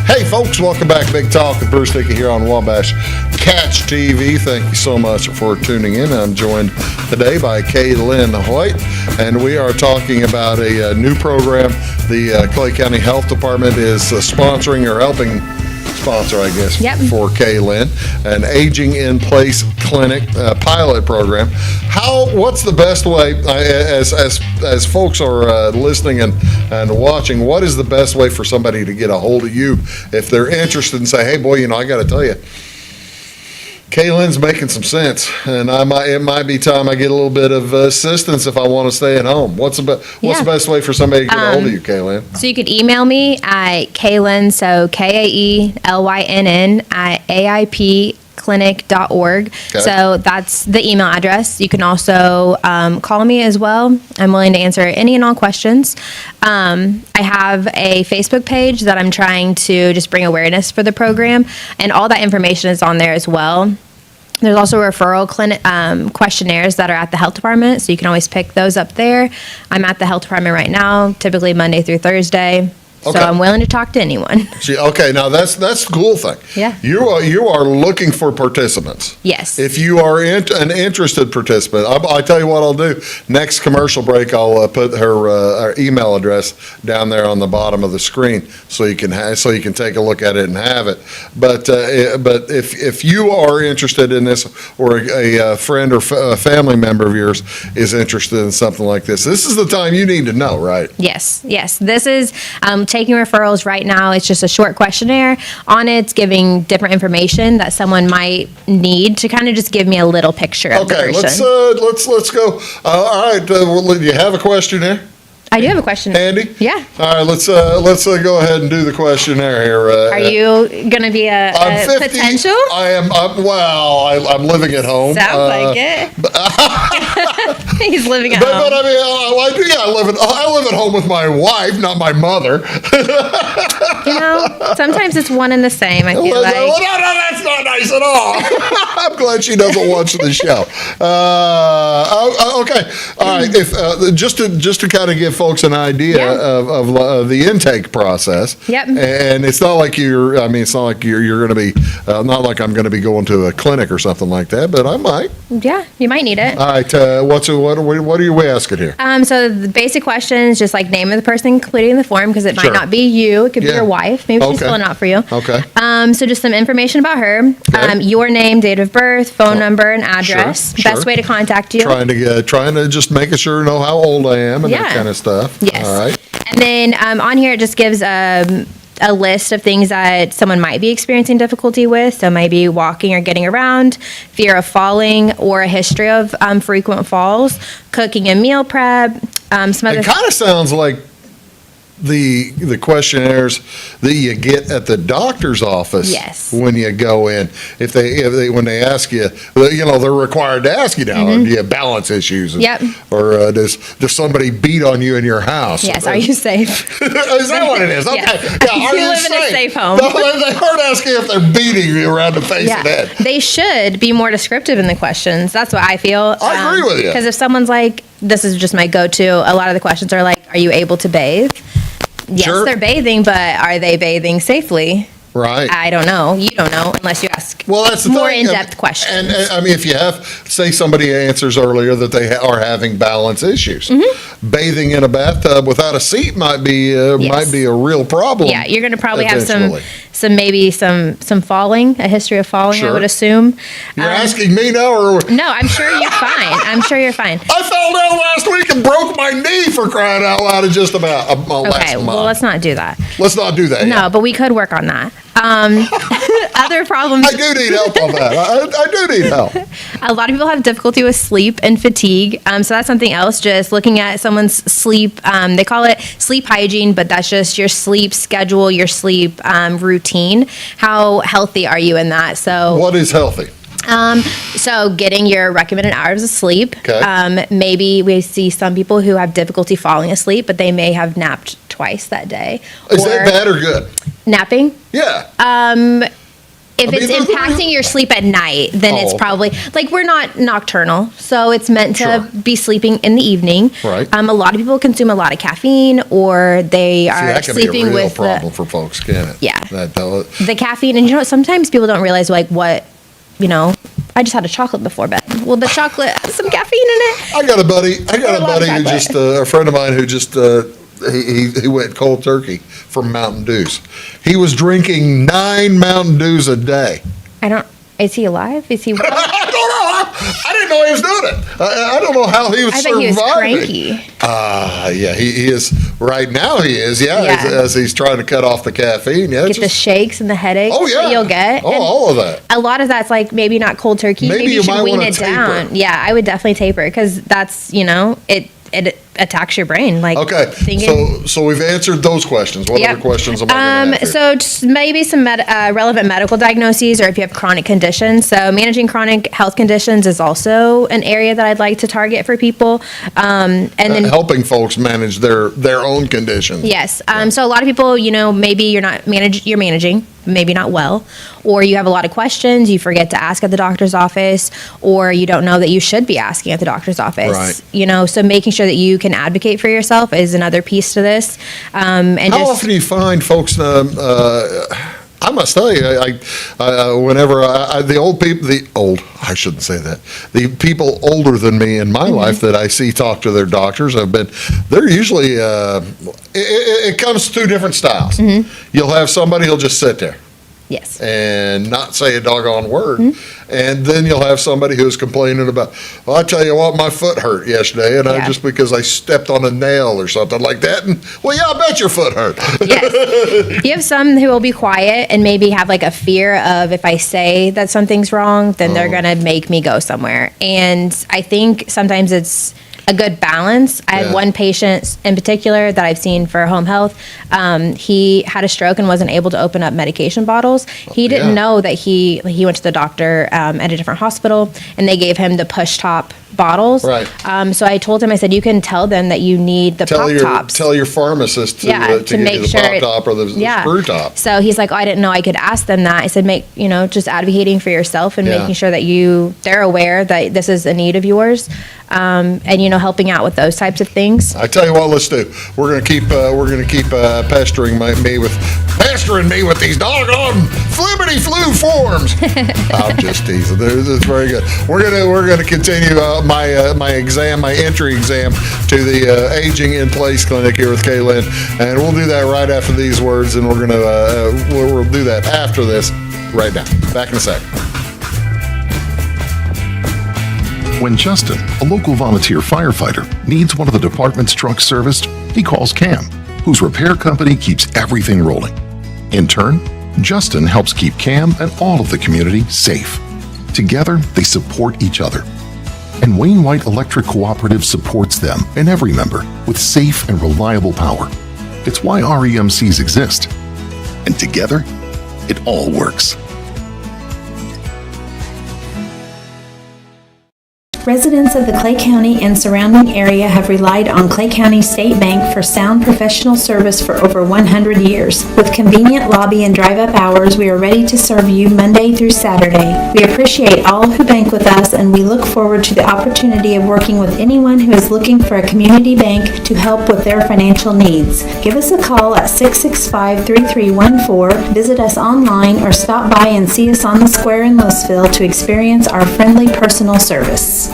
Hey folks, welcome back. Big Talk with Bruce Dickey here on Wabash Catch TV. Thank you so much for tuning in. I'm joined today by Kae Lynn Hoyt, and we are talking about a new program the Clay County Health Department is sponsoring, or helping sponsor, I guess, for Kae Lynn, an Aging in Place clinic pilot program. What's the best way, as folks are listening and watching, what is the best way for somebody to get a hold of you if they're interested and say, hey boy, I got to tell you, Kae Lynn's making some sense, and it might be time I get a little bit of assistance if I want to stay at home. What's the best way for somebody to get a hold of you, Kae Lynn? So you could email me at Kaelynn, so KAELYNN at AIPclinic.org. Okay. So that's the email address. You can also call me as well. I'm willing to answer any and all questions. I have a Facebook page that I'm trying to just bring awareness for the program, and all that information is on there as well. There's also referral questionnaires that are at the health department, so you can always pick those up there. I'm at the health department right now, typically Monday through Thursday. Okay. So I'm willing to talk to anyone. Okay, now that's the cool thing. Yeah. You are looking for participants. Yes. If you are an interested participant, I tell you what I'll do. Next commercial break, I'll put her email address down there on the bottom of the screen, so you can take a look at it and have it. But if you are interested in this, or a friend or a family member of yours is interested in something like this is the time you need to know, right? Yes. This is taking referrals right now. It's just a short questionnaire. On it's giving different information that someone might need to kind of just give me a little picture of the person. Let's go. All right, do you have a questionnaire? I do have a question. Andy? Yeah. All right, let's go ahead and do the questionnaire here. Are you going to be a 50, potential? I'm living at home. Sounds like it. He's living at home. But I mean, I live at home with my wife, not my mother. Sometimes it's one and the same, I feel like. No, that's not nice at all. I'm glad she doesn't watch the show. Okay. All right. If just to kind of give folks an idea of the intake process. Yep. And it's not like you're going to be, not like I'm going to be going to a clinic or something like that, but I might. Yeah, you might need it. All right. What are you asking here? So the basic questions, just like name of the person completing the form, because it might Sure. not be you. It could be your wife. Maybe she's filling out for you. Okay. So just some information about her. Okay. Your name, date of birth, phone number, and address. Sure. Best way to contact you. Trying to just making sure know how old I am and that kind of stuff. Yes. All right. And then on here, it just gives a list of things that someone might be experiencing difficulty with. So maybe walking or getting around, fear of falling, or a history of frequent falls, cooking and meal prep. Some other. It kind of sounds like the questionnaires that you get at the doctor's office. Yes. When you go in, if they when they ask you, they're required to ask you now. Do you have balance issues? Yep. Or does somebody beat on you in your house? Yes. Are you safe? Is that what it is? Okay. Yes. Yeah, are You live in a safe home. No, they aren't asking if they're beating you around the face and head. They should be more descriptive in the questions. That's what I feel. I agree with you. Because if someone's like, this is just my go-to, a lot of the questions are like, are you able to bathe? Yes, Sure. they're bathing, but are they bathing safely? Right. I don't know. You don't know unless you ask Well, that's the more thing. in-depth questions. And I mean, if you have, say somebody answers earlier that they are having balance issues, bathing in a bathtub without a seat might be a real problem. Yeah, you're going to probably have eventually. some falling, a history of falling, Sure. I would assume. You're asking me now, or No, I'm sure you're fine. I'm sure you're fine. I fell down last week and broke my knee, for crying out loud, in just about last Okay, month. well, let's not do that. Let's not do that. No, but we could work on that. Other problems. I do need help on that. I do need help. A lot of people have difficulty with sleep and fatigue. So that's something else. Just looking at someone's sleep. They call it sleep hygiene, but that's just your sleep schedule, your sleep routine. How healthy are you in that? So What is healthy? So getting your recommended hours of sleep. Okay. Maybe we see some people who have difficulty falling asleep, but they may have napped twice that day. Is that bad or good? Napping? Yeah. If it's impacting your sleep at night, then it's probably, like, we're not nocturnal, so it's meant to be sleeping in the evening. Right. A lot of people consume a lot of caffeine, or they are that can sleeping be a real with problem for folks, can't it? Yeah. The caffeine. And sometimes people don't realize, like, what, I just had a chocolate before bed. Well, the chocolate has some caffeine in it. I got a buddy who chocolate. just, a friend of mine who just, he went cold turkey for Mountain Dews. He was drinking 9 Mountain Dews a day. Is he alive? Is he? I don't know. I didn't know he was doing it. I don't know how he was surviving. I bet he was cranky. Yeah, he is. Right now he is, as he's trying to cut off the caffeine. Yeah, Get the shakes and the headaches that you'll get. Oh, all of that. A lot of that's like maybe not cold turkey. Maybe you should wean it down. Yeah, I would definitely taper because that's, it attacks your brain. Like, okay, so we've answered those questions. What other questions am I going to answer? So just maybe some relevant medical diagnoses, or if you have chronic conditions. So managing chronic health conditions is also an area that I'd like to target for people. And then helping folks manage their own conditions. Yes. So a lot of people, maybe you're managing, maybe not well, or you have a lot of questions, you forget to ask at the doctor's office, or you don't know that you should be asking at the doctor's office. Right. So making sure that you can advocate for yourself is another piece to this. And how often do you find folks? I must tell you, whenever I shouldn't say that. The people older than me in my life that I see talk to their doctors they're usually, it comes two different styles. You'll have somebody who'll just sit there. Yes. And not say a doggone word. And then you'll have somebody who's complaining about, well, I tell you what, my foot hurt yesterday, and I just because I stepped on a nail or something like that. And, well, yeah, I bet your foot hurt. Yes. You have some who will be quiet and maybe have like a fear of, if I say that something's wrong, then they're going to make me go somewhere. And I think sometimes it's a good balance. I had one patient in particular that I've seen for home health. He had a stroke and wasn't able to open up medication bottles. He didn't know that he went to the doctor at a different hospital, and they gave him the push top bottles. Right. So I told him, I said, you can tell them that you need the pop tops. Tell your pharmacist to give make you the sure pop top or the screw top. So he's like, I didn't know I could ask them that. I said, just advogating for yourself and making sure that they're aware that this is a need of yours. And helping out with those types of things. I tell you what, let's do. We're gonna keep pestering me with these doggone flippity flu forms. I'm just teasing. It's very good. We're gonna continue my entry exam to the Aging in Place clinic here with Kae Lynn, and we'll do that right after these words, and we're gonna we'll do that after this right now. Back in a second. When Justin, a local volunteer firefighter, needs one of the department's trucks serviced, he calls Cam, whose repair company keeps everything rolling. In turn, Justin helps keep Cam and all of the community safe. Together, they support each other. And Wayne White Electric Cooperative supports them and every member with safe and reliable power. It's why REMCs exist. And together, it all works. Residents of the Clay County and surrounding area have relied on Clay County State Bank for sound professional service for over 100 years. With convenient lobby and drive-up hours, we are ready to serve you Monday through Saturday. We appreciate all who bank with us, and we look forward to the opportunity of working with anyone who is looking for a community bank to help with their financial needs. Give us a call at 665-3314, visit us online, or stop by and see us on the square in Louisville to experience our friendly personal service.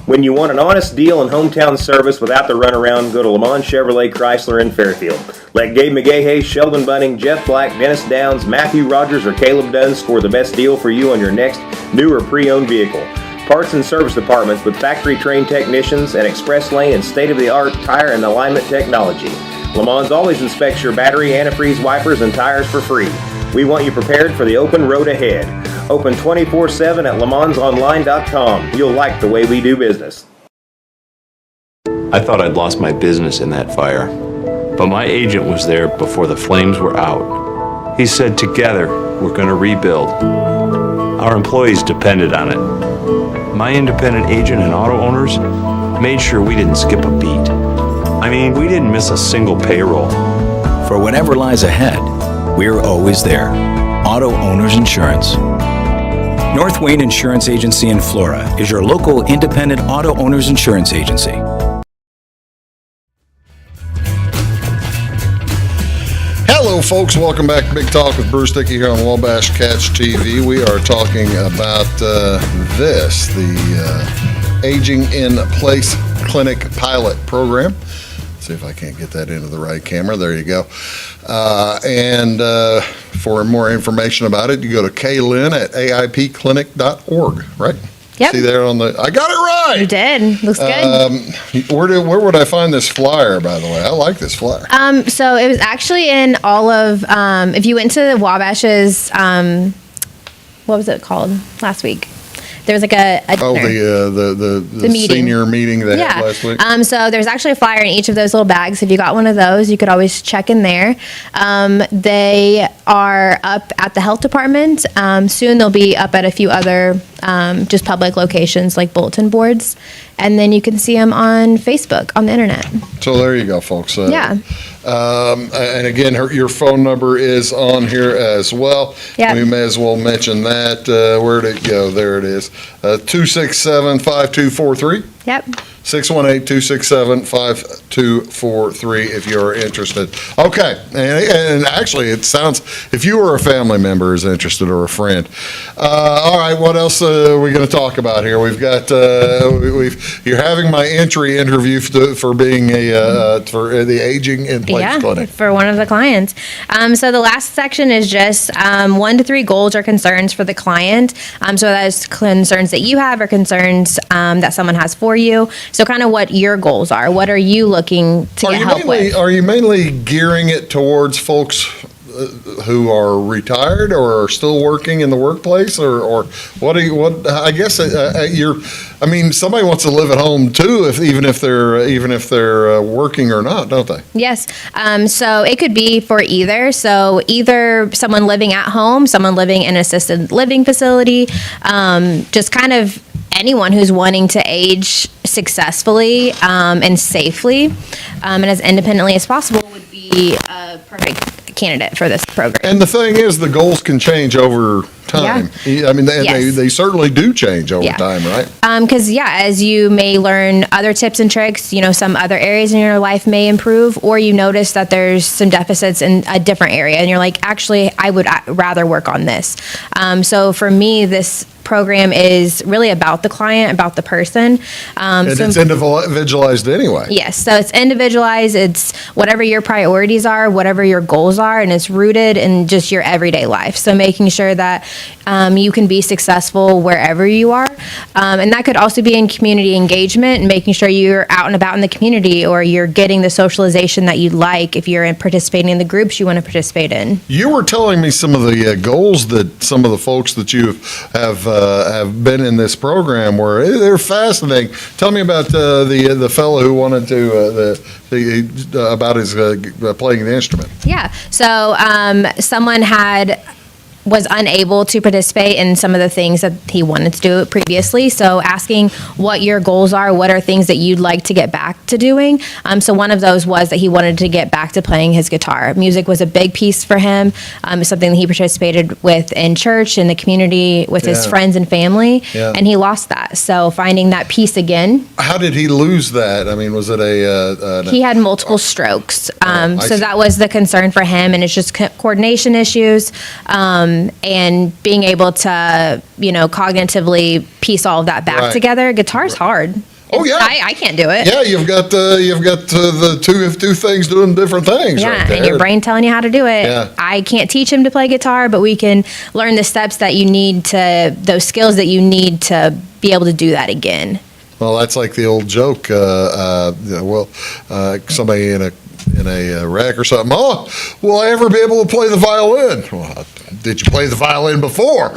When you want an honest deal and hometown service without the runaround, go to Lamont Chevrolet Chrysler in Fairfield. Let Gabe McGahey, Sheldon Bunning, Jeff Black, Dennis Downs, Matthew Rogers, or Caleb Dunn score the best deal for you on your next new or pre-owned vehicle. Parts and service departments with factory-trained technicians and express lane and state-of-the-art tire and alignment technology. Lamont's always inspects your battery, antifreeze, wipers, and tires for free. We want you prepared for the open road ahead. Open 24/7 at lemansonline.com. You'll like the way we do business. I thought I'd lost my business in that fire, but my agent was there before the flames were out. He said, together, we're going to rebuild. Our employees depended on it. My independent agent and auto owners made sure we didn't skip a beat. I mean, we didn't miss a single payroll. For whatever lies ahead, we're always there. Auto Owners Insurance. North Wayne Insurance Agency in Flora is your local independent auto owners insurance agency. Hello, folks. Welcome back to Big Talk with Bruce Dickey here on Wabash Catch TV. We are talking about the Aging in Place Clinic pilot program. See if I can't get that into the right camera. There you go. And for more information about it, you go to Kae Lynn at aipclinic.org, right? Yep. See there on the, I got it right. You did. Looks good. Where would I find this flyer, by the way? I like this flyer. So it was actually in all of, if you went to Wabash's, what was it called last week? There was like a dinner. The meeting. Senior meeting they had last week. So there's actually a flyer in each of those little bags. If you got one of those, you could always check in there. They are up at the health department. Soon they'll be up at a few other just public locations like bulletin boards. And then you can see them on Facebook, on the internet. So there you go, folks. Yeah. And again, your phone number is on here as well. Yeah. We may as well mention that. Where'd it go? There it is. 267-5243. Yep. 618-267-5243 if you're interested. Okay, and actually it sounds, if you or a family member is interested or a friend. All right, what else are we going to talk about here? We've got, you're having my entry interview for being for the Aging in Place Clinic. For one of the clients. So the last section is just 1 to 3 goals or concerns for the client. So that's concerns that you have or concerns that someone has for you. So kind of what your goals are. What are you looking to get help with? Are you mainly gearing it towards folks who are retired or are still working in the workplace, or what? I guess somebody wants to live at home too, even if they're working or not, don't they? Yes. So it could be for either. So either someone living at home, someone living in an assisted living facility, just kind of anyone who's wanting to age successfully and safely and as independently as possible would be a perfect candidate for this program. And the thing is, the goals can change over time. Yeah. I mean, they certainly do change over time, right? Because, as you may learn other tips and tricks, some other areas in your life may improve, or you notice that there's some deficits in a different area, and you're like, actually, I would rather work on this. So for me, this program is really about the client, about the person. And it's individualized anyway. Yes, so it's individualized. It's whatever your priorities are, whatever your goals are, and it's rooted in just your everyday life. So making sure that you can be successful wherever you are. And that could also be in community engagement and making sure you're out and about in the community, or you're getting the socialization that you'd like if you're participating in the groups you want to participate in. You were telling me some of the goals that some of the folks that you have been in this program were. They're fascinating. Tell me about the fellow who wanted to about his playing the instrument. Yeah. So someone was unable to participate in some of the things that he wanted to do previously. So asking what your goals are, what are things that you'd like to get back to doing. So one of those was that he wanted to get back to playing his guitar. Music was a big piece for him. It's something that he participated with in church, in the community, with his friends and family, and he lost that. So finding that piece again. How did he lose that? I mean, was it he had multiple strokes. So that was the concern for him, and it's just coordination issues. And being able to, cognitively piece all of that back together. Guitar's hard. Oh yeah, I can't do it. Yeah, you've got the two things doing different things. Yeah, right there. And your brain telling you how to do it. Yeah. I can't teach him to play guitar, but we can learn the steps that you need those skills that you need to be able to do that again. Well, that's like the old joke. Somebody in a in a wreck or something. Oh, will I ever be able to play the violin? Well, did you play the violin before?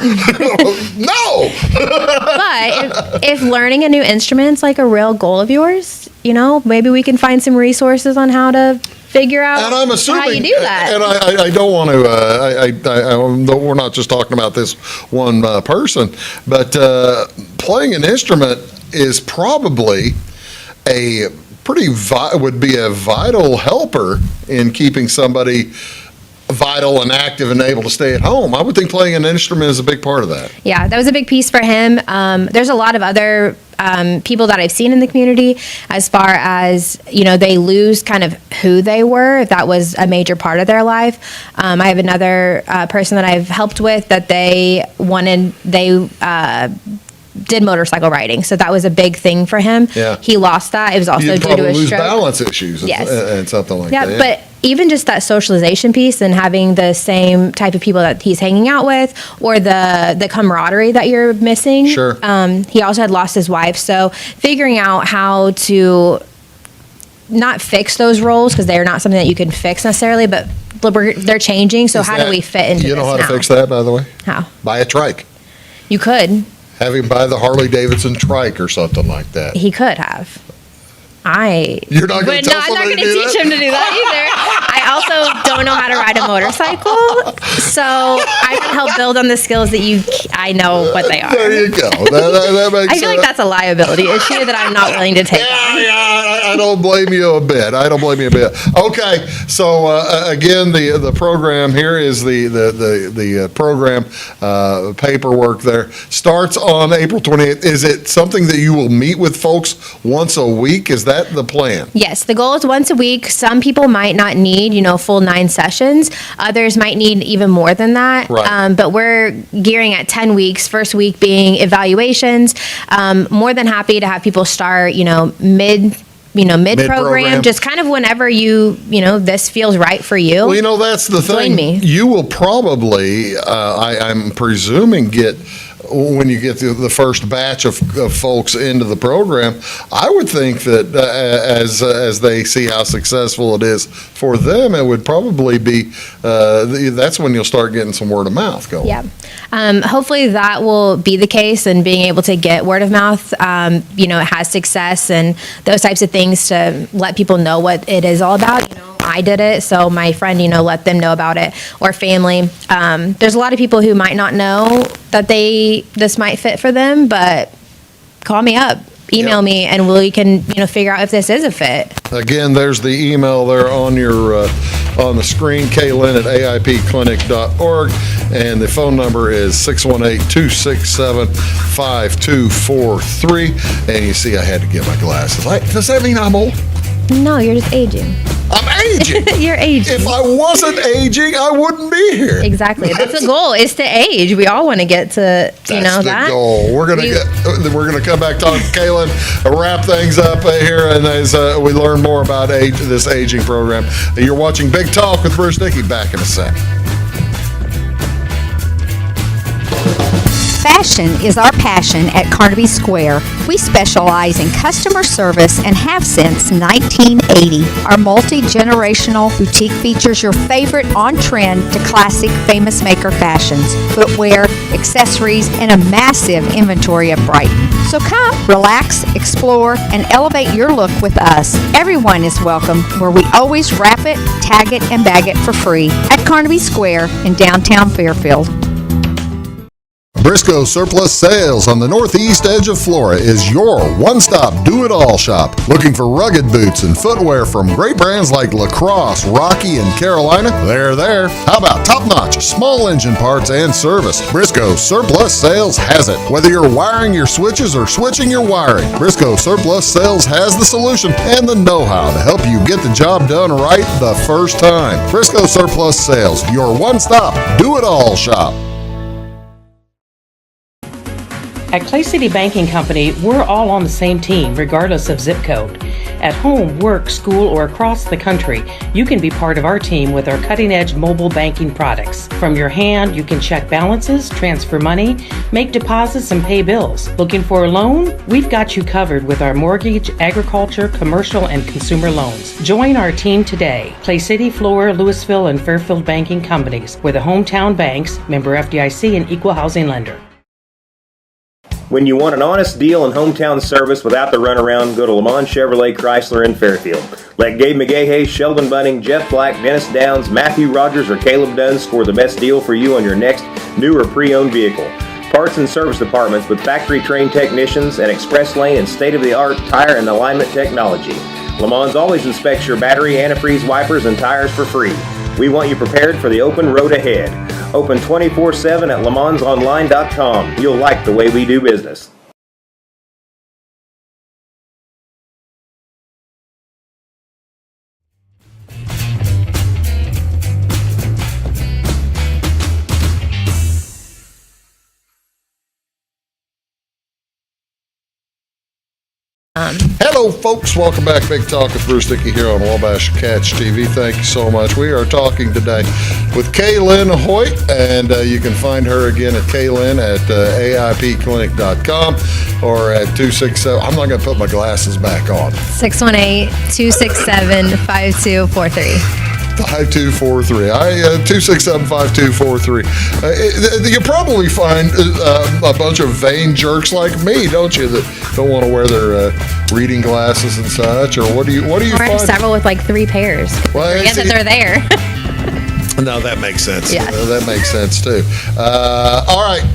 No. But if learning a new instrument's like a real goal of yours, maybe we can find some resources on how to figure out and I'm assuming, how you do that. And I don't want to, we're not just talking about this one person, but playing an instrument is probably would be a vital helper in keeping somebody vital and active and able to stay at home. I would think playing an instrument is a big part of that. Yeah, that was a big piece for him. There's a lot of other people that I've seen in the community as far as, they lose kind of who they were, if that was a major part of their life. I have another person that I've helped with that they did motorcycle riding, so that was a big thing for him. Yeah. He lost that. It was also You'd due to a lose stroke. balance issues and something like that. Yeah, but even just that socialization piece and having the same type of people that he's hanging out with, or the camaraderie that you're missing. Sure. He also had lost his wife, so figuring out how to not fix those roles, because they're not something that you can fix necessarily, but they're changing. So how do we fit into this now? You know how to fix that, by the way? How? Buy a trike. You could. Have him buy the Harley Davidson trike or something like that. He could have. You're not going to tell I'm not somebody going to teach him to do that either. I also don't know how to ride a motorcycle, so I can help build on the skills that I know what they are. There you go. That makes I feel like that's a liability issue that I'm not willing to take on. I don't blame you a bit. Okay, so again, the program here is the program paperwork there starts on April 28th. Is it something that you will meet with folks once a week? Is that the plan? Yes, the goal is once a week. Some people might not need, full 9 sessions. Others might need even more than that. Right. But we're gearing at 10 weeks, first week being evaluations. More than happy to have people start, mid-program, just kind of whenever this feels right for you. Well, that's the thing. Join me. You will probably, I'm presuming, when you get the first batch of folks into the program, I would think that as they see how successful it is for them, it would probably be, that's when you'll start getting some word of mouth going. Yeah. Hopefully that will be the case, and being able to get word of mouth, it has success and those types of things to let people know what it is all about. I did it, so my friend, let them know about it, or family. There's a lot of people who might not know that this might fit for them, but call me up, email me, and we can, figure out if this is a fit. Again, there's the email there on your on the screen, kaelynn at aipclinic.org, and the phone number is 618-267-5243. And you see, I had to get my glasses. Does that mean I'm old? No, you're just aging. I'm aging. You're aging. If I wasn't aging, I wouldn't be here. Exactly. That's the goal, is to age. We all want to get to, That's the goal. We're gonna come back, talk to Kaelynn, wrap things up here, and as we learn more about this aging program. You're watching Big Talk with Bruce Dickey. Back in a sec. Fashion is our passion at Carnaby Square. We specialize in customer service and have since 1980. Our multi-generational boutique features your favorite on-trend to classic famous maker fashions, footwear, accessories, and a massive inventory of Brighton. So come, relax, explore, and elevate your look with us. Everyone is welcome, where we always wrap it, tag it, and bag it for free at Carnaby Square in downtown Fairfield. Briscoe Surplus Sales on the northeast edge of Flora is your one-stop do-it-all shop. Looking for rugged boots and footwear from great brands like Lacrosse, Rocky, and Carolina? They're there. How about top-notch small engine parts and service? Briscoe Surplus Sales has it. Whether you're wiring your switches or switching your wiring, Briscoe Surplus Sales has the solution and the know-how to help you get the job done right the first time. Briscoe Surplus Sales, your one-stop do-it-all shop. At Clay City Banking Company, we're all on the same team, regardless of zip code. At home, work, school, or across the country, you can be part of our team with our cutting-edge mobile banking products. From your hand, you can check balances, transfer money, make deposits, and pay bills. Looking for a loan? We've got you covered with our mortgage, agriculture, commercial, and consumer loans. Join our team today. Clay City, Flora, Louisville, and Fairfield Banking Companies. We're the hometown banks, member FDIC, and equal housing lender. When you want an honest deal and hometown service without the runaround, go to Lamont Chevrolet Chrysler in Fairfield. Let Gabe McGahey, Sheldon Bunning, Jeff Black, Dennis Downs, Matthew Rogers, or Caleb Dunn score the best deal for you on your next new or pre-owned vehicle. Parts and service departments with factory-trained technicians and express lane and state-of-the-art tire and alignment technology. Lamont always inspects your battery, antifreeze, wipers, and tires for free. We want you prepared for the open road ahead. Open 24/7 at LeMansOnline.com. You'll like the way we do business. Hello, folks. Welcome back. Big Talk with Bruce Dickey here on Wabash Catch TV. Thank you so much. We are talking today with Kae Lynn Hoyt, and you can find her again at Kae Lynn at AIPclinic.com or at 267. I'm not going to put my glasses back on. 618-267-5243. 5243. 267-5243. You probably find a bunch of vain jerks like me, don't you, that don't want to wear their reading glasses and such, or what do you Or find? several with like 3 pairs. Well, Forget that they're there. No, that makes sense. Yeah. That makes sense too. All right.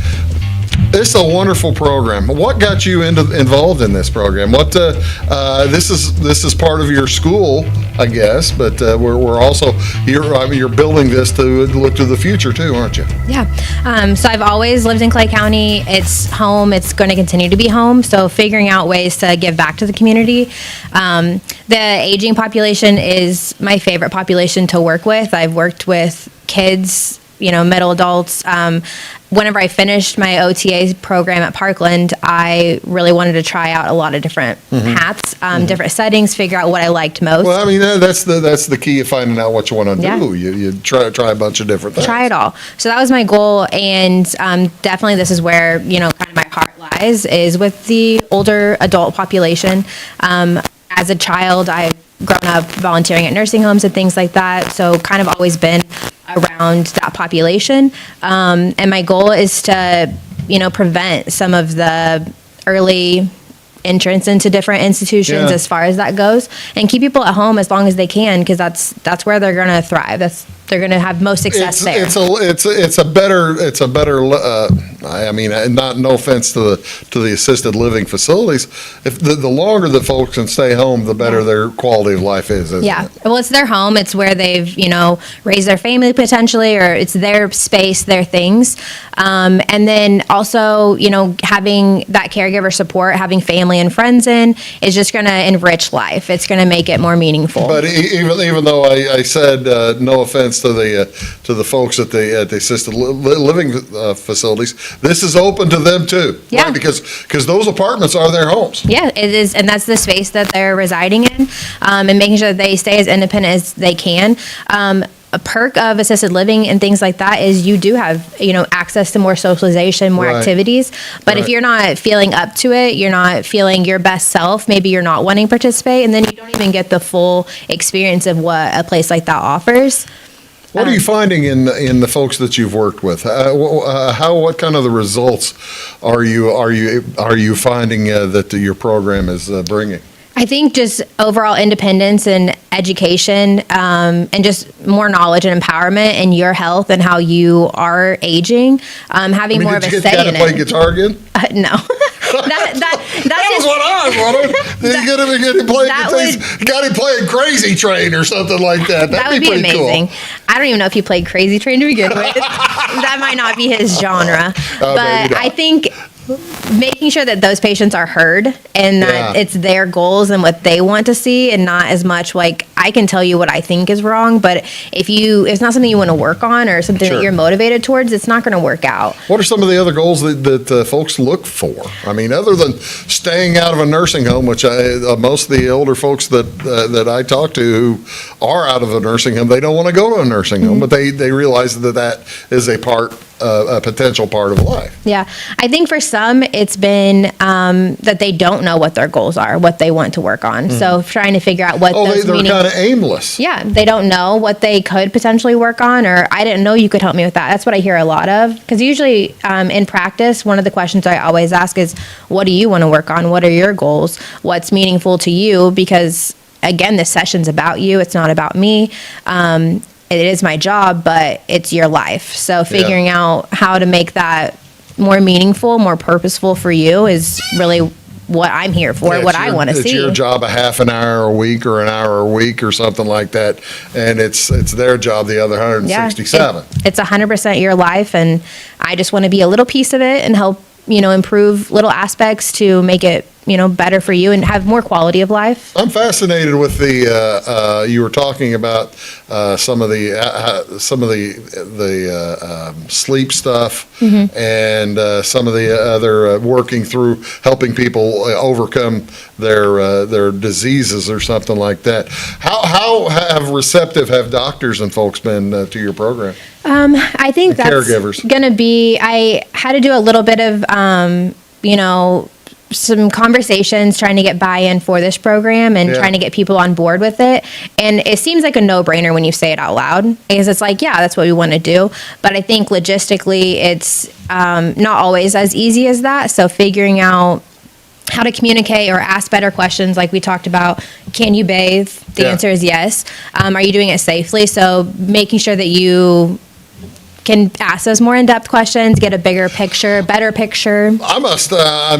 It's a wonderful program. What got you involved in this program? What this is part of your school, I guess, but we're also you're building this to look to the future too, aren't you? Yeah. So I've always lived in Clay County. It's home. It's going to continue to be home. So figuring out ways to give back to the community. The aging population is my favorite population to work with. I've worked with kids, middle adults. Whenever I finished my OTA program at Parkland, I really wanted to try out a lot of different hats, different settings, figure out what I liked most. Well, I mean, that's the key of finding out what you want to do. Yeah. You try a bunch of different things. Try it all. So that was my goal, and definitely this is where kind of my heart lies, is with the older adult population. As a child, I've grown up volunteering at nursing homes and things like that, so kind of always been around that population. And my goal is to, prevent some of the early entrance into different institutions as far as that goes, and keep people at home as long as they can, because that's where they're going to thrive. They're going to have most success there. It's a better. I mean, no offense to the assisted living facilities. If the longer the folks can stay home, the better their quality of life is. Isn't it? Well, it's their home. It's where they've raised their family potentially, or it's their space, their things. And then also having that caregiver support, having family and friends in, is just going to enrich life. It's going to make it more meaningful. But even though I said no offense to the folks at the assisted living facilities, this is open to them too. Yeah. Right? Because those apartments are their homes. Yeah, it is, and that's the space that they're residing in, and making sure that they stay as independent as they can. A perk of assisted living and things like that is you do have, access to more socialization, more activities. But if you're not feeling up to it, you're not feeling your best self, maybe you're not wanting to participate, and then you don't even get the full experience of what a place like that offers. What are you finding in the folks that you've worked with? What kind of the results are you finding that your program is bringing? I think just overall independence and education, and just more knowledge and empowerment in your health and how you are aging, having more of a say in it. Did you get to play guitar again? No. That was what I was wondering. Did you get him playing got him playing Crazy Train or something like that? That would be amazing. Cool. I don't even know if he played Crazy Train to begin with. That might not be his genre. But I think making sure that those patients are heard and that it's their goals and what they want to see, and not as much like I can tell you what I think is wrong, but if it's not something you want to work on or something that you're motivated towards, it's not going to work out. What are some of the other goals that folks look for? I mean, other than staying out of a nursing home, which most of the older folks that I talk to who are out of a nursing home, they don't want to go to a nursing home, but they realize that is a potential part of life. Yeah. I think for some, it's been that they don't know what their goals are, what they want to work on. So trying to figure out what they're kind of aimless. Yeah. They don't know what they could potentially work on, or I didn't know you could help me with that. That's what I hear a lot of. Because usually in practice, one of the questions I always ask is, what do you want to work on? What are your goals? What's meaningful to you? Because again, this session's about you. It's not about me. It is my job, but it's your life. So figuring out how to make that more meaningful, more purposeful for you is really what I'm here for, what I want to see. It's your job a half an hour a week or an hour a week or something like that, and it's their job the other 167. It's 100% your life, and I just want to be a little piece of it and help, improve little aspects to make it, better for you and have more quality of life. I'm fascinated with you were talking about some of the sleep stuff and some of the other working through helping people overcome their diseases or something like that. How receptive have doctors and folks been to your program? I think that's caregivers. Going to be, I had to do a little bit of, some conversations trying to get buy-in for this program and trying to get people on board with it. And it seems like a no-brainer when you say it out loud, because it's like, yeah, that's what we want to do. But I think logistically, it's not always as easy as that. So figuring out how to communicate or ask better questions, like we talked about. Can you bathe? The answer is yes. Are you doing it safely? So making sure that you can ask those more in-depth questions, get a bigger picture, better picture. I must. I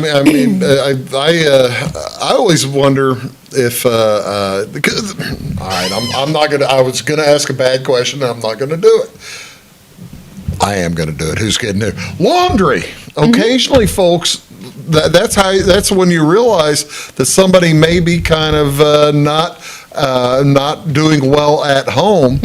always wonder if. Because, all right, I'm not gonna. I was gonna ask a bad question, and I'm not gonna do it. I am gonna do it. Who's getting it? Laundry. Occasionally, folks. That's when you realize that somebody may be kind of not doing well at home,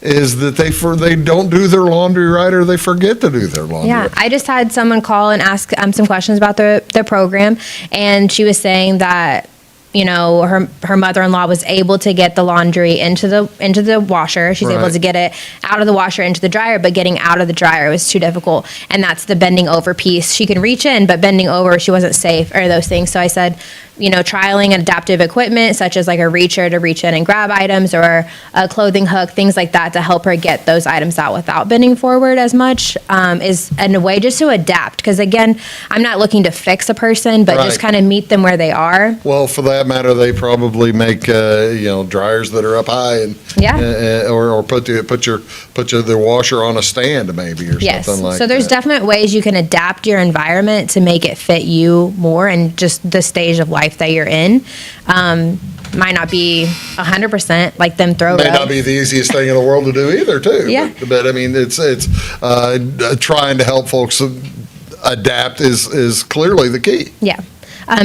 is that they don't do their laundry right, or they forget to do their laundry. Yeah, I just had someone call and ask some questions about their program, and she was saying that her mother-in-law was able to get the laundry into the washer. She's able to get it out of the washer into the dryer, but getting out of the dryer was too difficult. And that's the bending over piece. She can reach in, but bending over, she wasn't safe, or those things. So I said, trialing adaptive equipment, such as like a reacher to reach in and grab items, or a clothing hook, things like that, to help her get those items out without bending forward as much, is in a way just to adapt. Because again, I'm not looking to fix a person, but just kind of meet them where they are. Well, for that matter, they probably make dryers that are up high and or put the washer on a stand maybe, or something like that. So there's definite ways you can adapt your environment to make it fit you more, and just the stage of life that you're in. Might not be 100% like them throw. May not be the easiest thing in the world to do either, too. Yeah. But I mean, it's trying to help folks adapt is clearly the key. Yeah.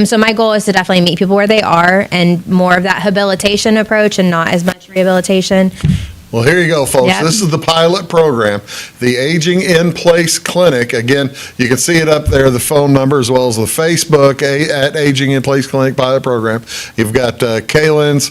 So my goal is to definitely meet people where they are, and more of that habilitation approach and not as much rehabilitation. Well, here you go, folks. Yep. This is the pilot program, the Aging in Place Clinic. Again, you can see it up there, the phone number, as well as the Facebook at Aging in Place Clinic Pilot Program. You've got Kae Lynn's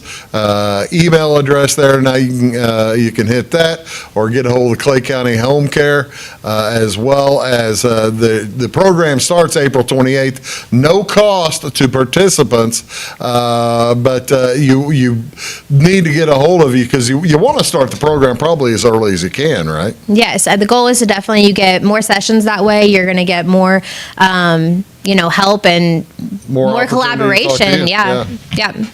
email address there. Now you can hit that, or get a hold of Clay County Home Care, as well as the program starts April 28th. No cost to participants, but you need to get a hold of you, because you want to start the program probably as early as you can, right? Yes, the goal is to definitely you get more sessions that way. You're going to get more, help and more collaboration. Yeah.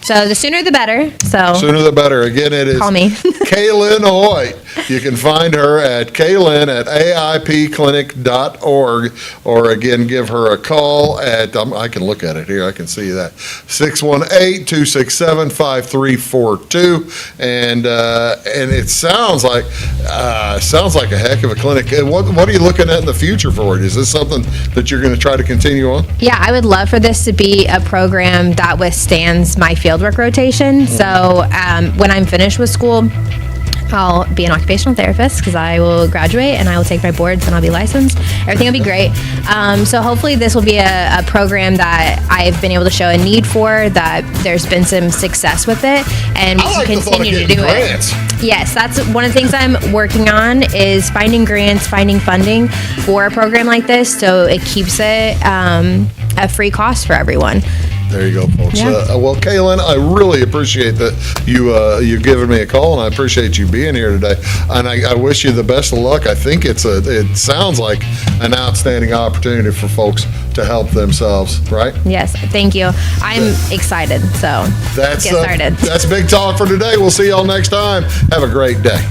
So the sooner the better. So sooner the better. Again, it is. Call me. Kae Lynn Hoyt. You can find her at kaelynn at aipclinic.org, or again, give her a call at, I can look at it here, I can see that, 618-267-5342. And it sounds like a heck of a clinic. What are you looking at in the future for it? Is this something that you're going to try to continue on? Yeah, I would love for this to be a program that withstands my fieldwork rotation. So when I'm finished with school, I'll be an occupational therapist because I will graduate and I will take my boards and I'll be licensed. Everything will be great. So hopefully this will be a program that I've been able to show a need for, that there's been some success with it, and we can continue to do it. Yes, that's one of the things I'm working on, is finding grants, finding funding for a program like this, so it keeps it a free cost for everyone. There you go, folks. Yeah. Well, Kae Lynn, I really appreciate that you giving me a call, and I appreciate you being here today. And I wish you the best of luck. I think it sounds like an outstanding opportunity for folks to help themselves, right? Yes, thank you. I'm excited, so let's get started. That's Big Talk for today. We'll see y'all next time. Have a great day.